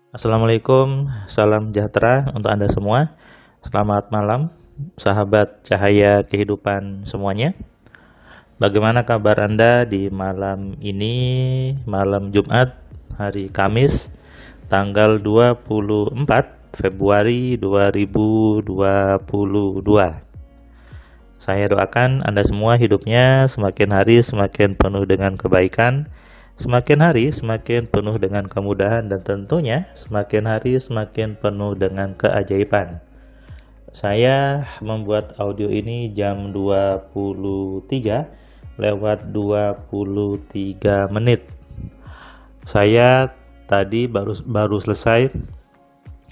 Assalamualaikum, salam sejahtera untuk Anda semua. Selamat malam, sahabat cahaya kehidupan semuanya. Bagaimana kabar Anda di malam ini, malam Jumat, hari Kamis, tanggal 24 Februari 2022. Saya doakan Anda semua hidupnya semakin hari semakin penuh dengan kebaikan, semakin hari semakin penuh dengan kemudahan, dan tentunya semakin hari semakin penuh dengan keajaiban. Saya membuat audio ini jam 23 lewat 23 menit. Saya tadi baru selesai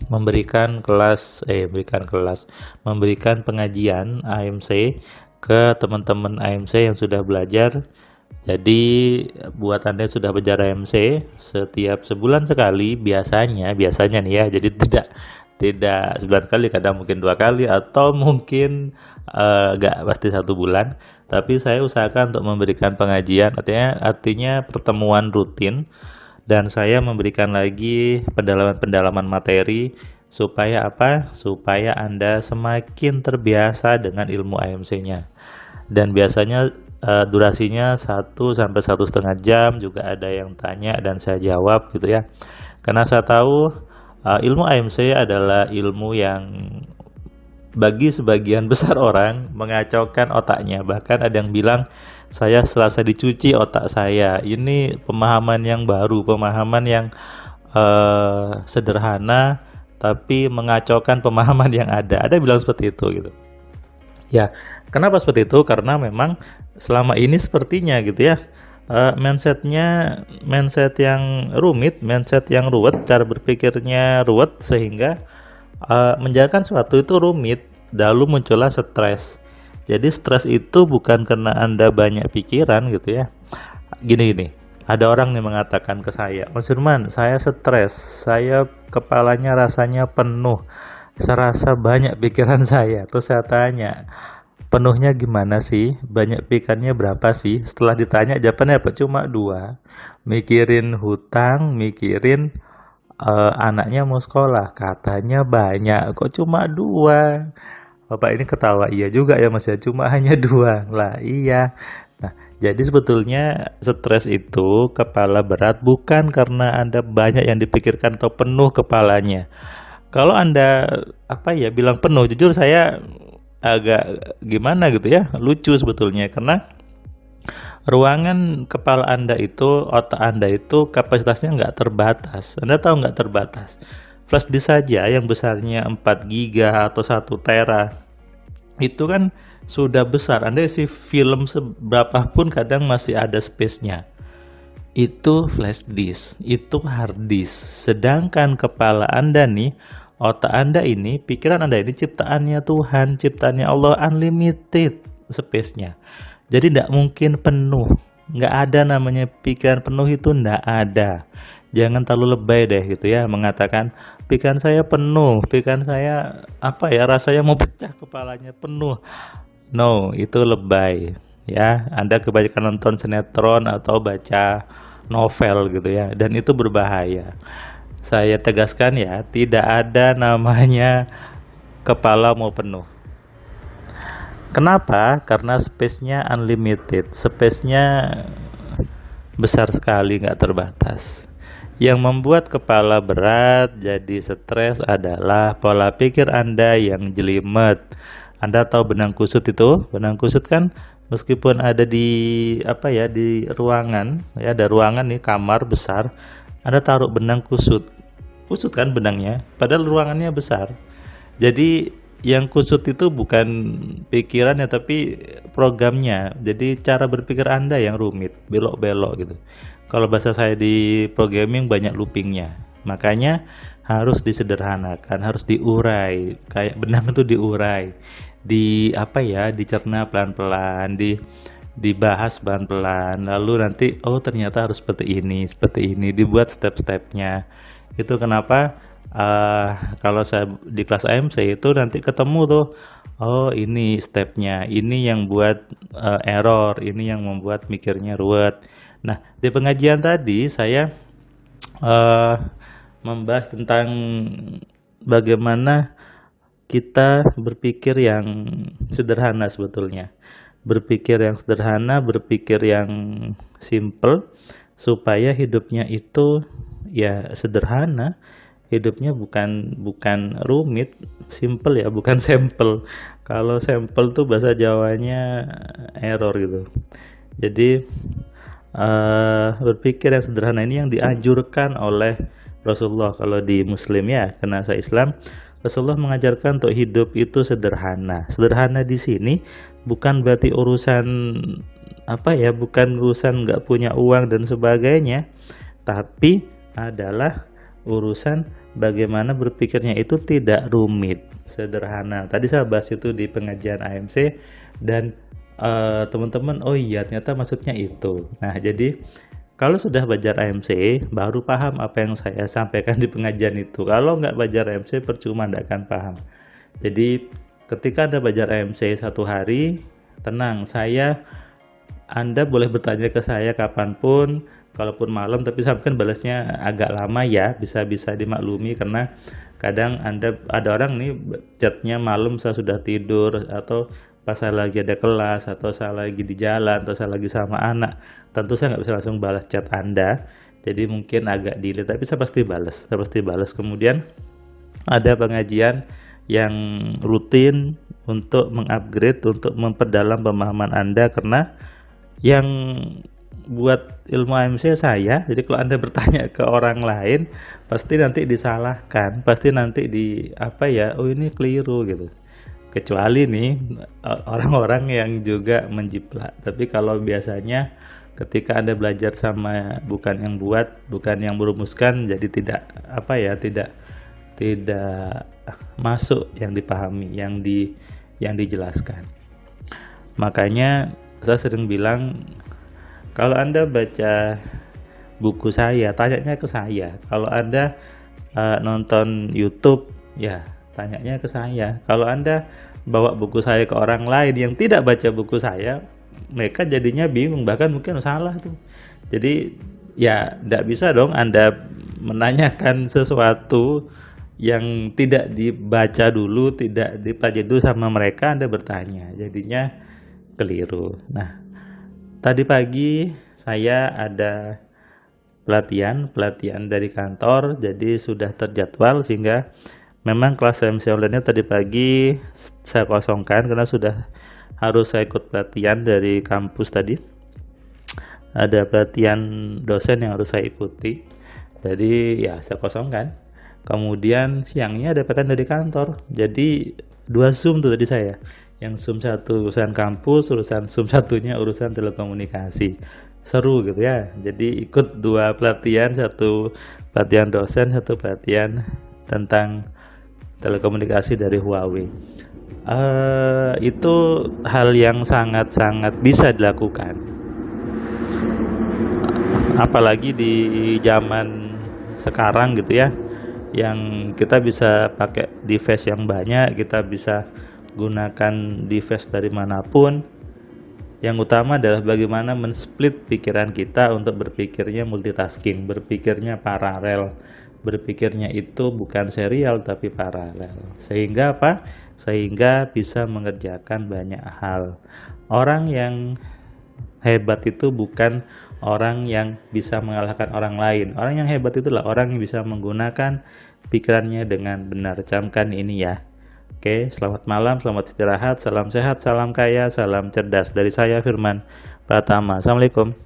memberikan pengajian AMC ke teman-teman AMC yang sudah belajar. Jadi buat Anda yang sudah belajar AMC, setiap sebulan sekali biasanya nih ya. Jadi tidak sebulan sekali, kadang mungkin 2 kali atau mungkin nggak pasti 1 bulan. Tapi saya usahakan untuk memberikan pengajian, artinya pertemuan rutin, dan saya memberikan lagi pendalaman materi supaya apa? Supaya Anda semakin terbiasa dengan ilmu AMC-nya. Dan biasanya durasinya 1 sampai 1,5 jam, juga ada yang tanya dan saya jawab gitu ya. Karena saya tahu ilmu AMC adalah ilmu yang bagi sebagian besar orang mengacaukan otaknya. Bahkan ada yang bilang, saya selasa dicuci otak saya. Ini pemahaman yang baru, pemahaman yang sederhana tapi mengacaukan pemahaman yang ada. Ada yang bilang seperti itu gitu. Ya, kenapa seperti itu? Karena memang selama ini sepertinya gitu ya, mindset yang rumit, mindset yang ruwet, cara berpikirnya ruwet, sehingga menjalankan sesuatu itu rumit, lalu muncullah stres. Jadi stres itu bukan karena Anda banyak pikiran gitu ya. Gini, ada orang yang mengatakan ke saya, Mas Firman, saya stres, saya kepalanya rasanya penuh, serasa banyak pikiran saya. Terus saya tanya, penuhnya gimana sih? Banyak pikirannya berapa sih? Setelah ditanya jawabannya apa? Cuma 2. Mikirin hutang, mikirin anaknya mau sekolah, katanya banyak, kok cuma 2? Bapak ini ketawa, iya juga ya Mas ya, cuma hanya 2 lah, iya. Nah, jadi sebetulnya stres itu, kepala berat, bukan karena Anda banyak yang dipikirkan atau penuh kepalanya. Kalau Anda bilang penuh, jujur saya agak gimana gitu ya, lucu sebetulnya, karena ruangan kepala Anda itu, otak Anda itu kapasitasnya nggak terbatas. Anda tahu nggak terbatas? Flash disk saja yang besarnya 4 giga atau 1 tera itu kan sudah besar. Anda isi film seberapa pun kadang masih ada space-nya. Itu flash disk, itu hard disk. Sedangkan kepala Anda nih, otak Anda ini, pikiran Anda ini ciptaannya Tuhan, ciptaannya Allah, unlimited space-nya. Jadi tidak mungkin penuh. Nggak ada namanya pikiran penuh, itu nggak ada. Jangan terlalu lebay deh gitu ya, mengatakan pikiran saya penuh, pikiran saya rasanya mau pecah kepalanya, penuh. No, itu lebay ya. Anda kebanyakan nonton sinetron atau baca novel gitu ya, dan itu berbahaya. Saya tegaskan ya, tidak ada namanya kepala mau penuh. Kenapa? Karena space-nya unlimited, space-nya besar sekali, nggak terbatas. Yang membuat kepala berat jadi stres adalah pola pikir Anda yang jelimet. Anda tahu benang kusut itu? Benang kusut kan meskipun ada di di ruangan, ya ada ruangan nih, kamar besar, Anda taruh benang kusut. Kusut kan benangnya, padahal ruangannya besar. Jadi yang kusut itu bukan pikirannya tapi programnya. Jadi cara berpikir Anda yang rumit, belok-belok gitu. Kalau bahasa saya di programming banyak loopingnya. Makanya harus disederhanakan, harus diurai. Kayak benang itu diurai. Dicerna pelan-pelan, dibahas pelan-pelan. Lalu nanti ternyata harus seperti ini, dibuat step-stepnya. Itu kenapa kalau saya di kelas AMC itu nanti ketemu tuh, ini stepnya, ini yang buat error, ini yang membuat mikirnya ruwet. Nah, di pengajian tadi saya membahas tentang bagaimana kita berpikir yang sederhana sebetulnya. Berpikir yang sederhana, berpikir yang simple, supaya hidupnya itu ya sederhana, hidupnya bukan rumit, simple ya, bukan sampel. Kalau sampel tuh bahasa Jawanya error gitu. Jadi berpikir yang sederhana ini yang dianjurkan oleh Rasulullah. Kalau di Muslim ya, karena saya Islam, Rasulullah mengajarkan untuk hidup itu sederhana. Sederhana di sini bukan berarti urusan bukan urusan nggak punya uang dan sebagainya, tapi adalah urusan bagaimana berpikirnya itu tidak rumit, sederhana. Tadi saya bahas itu di pengajian AMC dan teman-teman, oh iya ternyata maksudnya itu. Nah, jadi kalau sudah belajar AMC baru paham apa yang saya sampaikan di pengajian itu. Kalau nggak belajar AMC percuma, nggak akan paham. Jadi ketika Anda belajar AMC satu hari, tenang, Anda boleh bertanya ke saya kapanpun, kalaupun malam, tapi saya kan balasnya agak lama ya, bisa dimaklumi karena kadang ada orang nih chatnya malam saya sudah tidur, atau pas saya lagi ada kelas, atau saya lagi di jalan, atau saya lagi sama anak. Tentu saya nggak bisa langsung balas chat Anda, jadi mungkin agak delay, tapi saya pasti balas. Kemudian ada pengajian yang rutin untuk mengupgrade, untuk memperdalam pemahaman Anda, karena yang buat ilmu AMC saya. Jadi kalau Anda bertanya ke orang lain, pasti nanti disalahkan, pasti nanti oh ini keliru gitu. Kecuali nih orang-orang yang juga menjiplak. Tapi kalau biasanya ketika Anda belajar sama bukan yang buat, bukan yang merumuskan, jadi tidak masuk yang dipahami, yang dijelaskan. Makanya saya sering bilang, kalau Anda baca buku saya, tanyanya ke saya. Kalau Anda nonton YouTube, ya tanyanya ke saya. Kalau Anda bawa buku saya ke orang lain yang tidak baca buku saya, mereka jadinya bingung, bahkan mungkin salah tuh. Jadi ya tidak bisa dong Anda menanyakan sesuatu yang tidak dibaca dulu, tidak dipelajari dulu sama mereka, Anda bertanya. Jadinya keliru. Nah, tadi pagi saya ada pelatihan dari kantor, jadi sudah terjadwal, sehingga memang kelas AMC online-nya tadi pagi saya kosongkan karena sudah harus saya ikut pelatihan dari kampus tadi. Ada pelatihan dosen yang harus saya ikuti, jadi ya saya kosongkan. Kemudian siangnya ada pelatihan dari kantor, jadi 2 Zoom tuh tadi saya. Yang Zoom satu urusan kampus, Zoom satunya urusan telekomunikasi. Seru gitu ya. Jadi ikut 2 pelatihan, 1 pelatihan dosen, 1 pelatihan tentang telekomunikasi dari Huawei. Itu hal yang sangat-sangat bisa dilakukan. Apalagi di zaman sekarang gitu ya, yang kita bisa pakai device yang banyak, kita bisa gunakan device dari manapun. Yang utama adalah bagaimana men-split pikiran kita untuk berpikirnya multitasking, berpikirnya paralel, berpikirnya itu bukan serial tapi paralel. Sehingga Sehingga bisa mengerjakan banyak hal. Orang yang hebat itu bukan orang yang bisa mengalahkan orang lain. Orang yang hebat itulah orang yang bisa menggunakan pikirannya dengan benar. Camkan ini ya. Oke, selamat malam, selamat istirahat, salam sehat, salam kaya, salam cerdas. Dari saya Firman Pratama. Assalamualaikum.